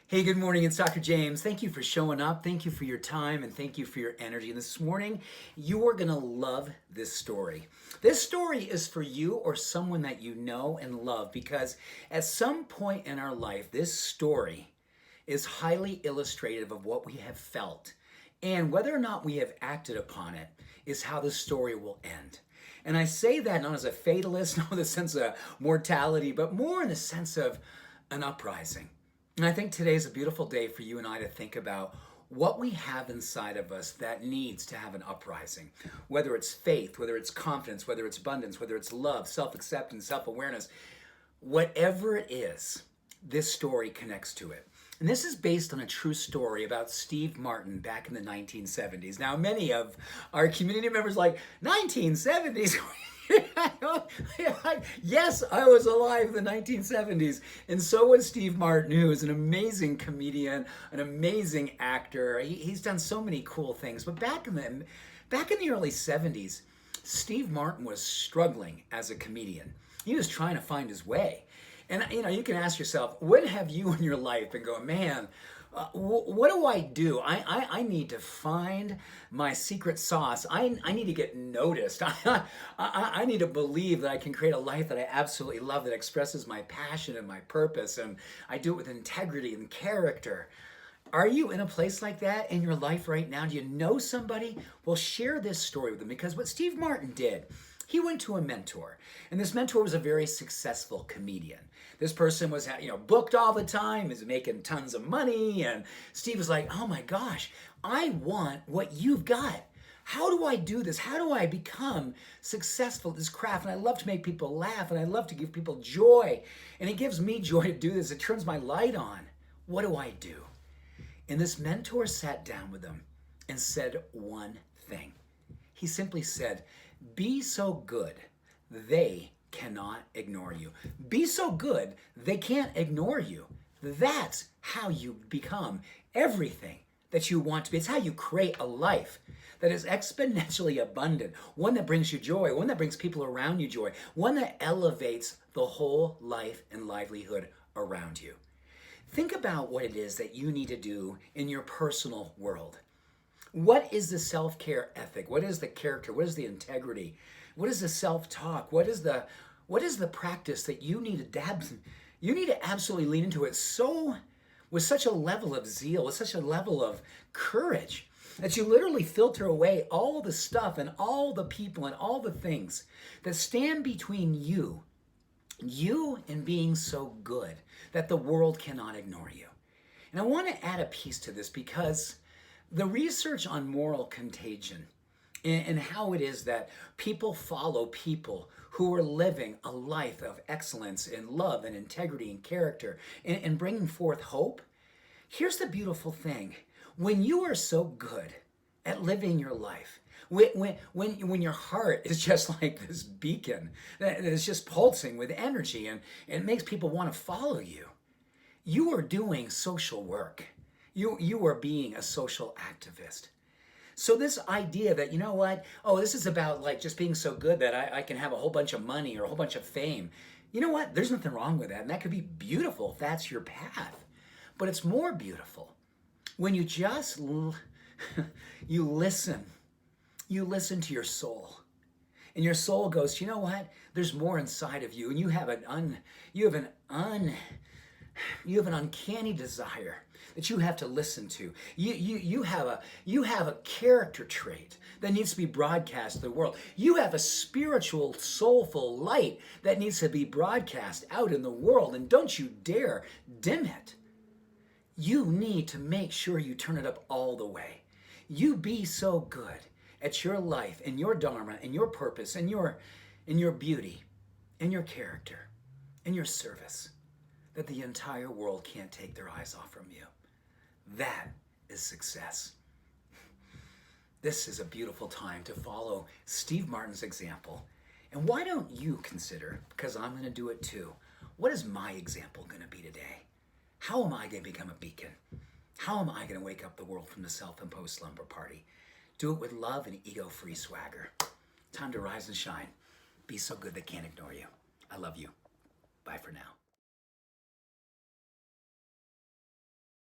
Hey, good morning. It's Dr. James. Thank you for showing up. Thank you for your time and thank you for your energy. And this morning, you are going to love this story. This story is for you or someone that you know and love because at some point in our life, this story is highly illustrative of what we have felt. And whether or not we have acted upon it is how the story will end. And I say that not as a fatalist, not in the sense of mortality, but more in the sense of an uprising. And I think today is a beautiful day for you and I to think about what we have inside of us that needs to have an uprising. Whether it's faith, whether it's confidence, whether it's abundance, whether it's love, self-acceptance, self-awareness, whatever it is, this story connects to it. And this is based on a true story about Steve Martin back in the 1970s. Now, many of our community members like, 1970s? Yes, I was alive in the 1970s. And so was Steve Martin, who is an amazing comedian, an amazing actor. He's done so many cool things. But back in the early 70s, Steve Martin was struggling as a comedian. He was trying to find his way. And you can ask yourself, what have you in your life been going, man, what do I do? I need to find my secret sauce. I need to get noticed. I need to believe that I can create a life that I absolutely love, that expresses my passion and my purpose, and I do it with integrity and character. Are you in a place like that in your life right now? Do you know somebody? Well, share this story with them, because what Steve Martin did, he went to a mentor, and this mentor was a very successful comedian. This person was, booked all the time, is making tons of money, and Steve was like, oh my gosh, I want what you've got. How do I do this? How do I become successful at this craft? And I love to make people laugh, and I love to give people joy, and it gives me joy to do this. It turns my light on. What do I do? And this mentor sat down with him and said one thing. He simply said, be so good, they cannot ignore you. Be so good, they can't ignore you. That's how you become everything that you want to be. It's how you create a life that is exponentially abundant, one that brings you joy, one that brings people around you joy, one that elevates the whole life and livelihood around you. Think about what it is that you need to do in your personal world. What is the self-care ethic? What is the character? What is the integrity? What is the self-talk? What is the practice that you need to absolutely lean into it with such a level of zeal, with such a level of courage, that you literally filter away all the stuff and all the people and all the things that stand between you and being so good that the world cannot ignore you. And I want to add a piece to this, because the research on moral contagion and how it is that people follow people who are living a life of excellence and love and integrity and character and bringing forth hope. Here's the beautiful thing. When you are so good at living your life, when your heart is just like this beacon that is just pulsing with energy and it makes people want to follow you, you are doing social work. You are being a social activist. So this idea that, this is about like just being so good that I can have a whole bunch of money or a whole bunch of fame. You know what? There's nothing wrong with that. And that could be beautiful if that's your path. But it's more beautiful when you just, you listen. You listen to your soul. And your soul goes, you know what? There's more inside of you. And you have an uncanny desire that you have to listen to. You have a character trait that needs to be broadcast to the world. You have a spiritual, soulful light that needs to be broadcast out in the world, and don't you dare dim it. You need to make sure you turn it up all the way. You be so good at your life and your dharma and your purpose and your beauty and your character and your service that the entire world can't take their eyes off from you. That is success. This is a beautiful time to follow Steve Martin's example. And why don't you consider, because I'm going to do it too, what is my example going to be today? How am I going to become a beacon? How am I going to wake up the world from the self-imposed slumber party? Do it with love and ego-free swagger. Time to rise and shine. Be so good they can't ignore you. I love you. Bye for now.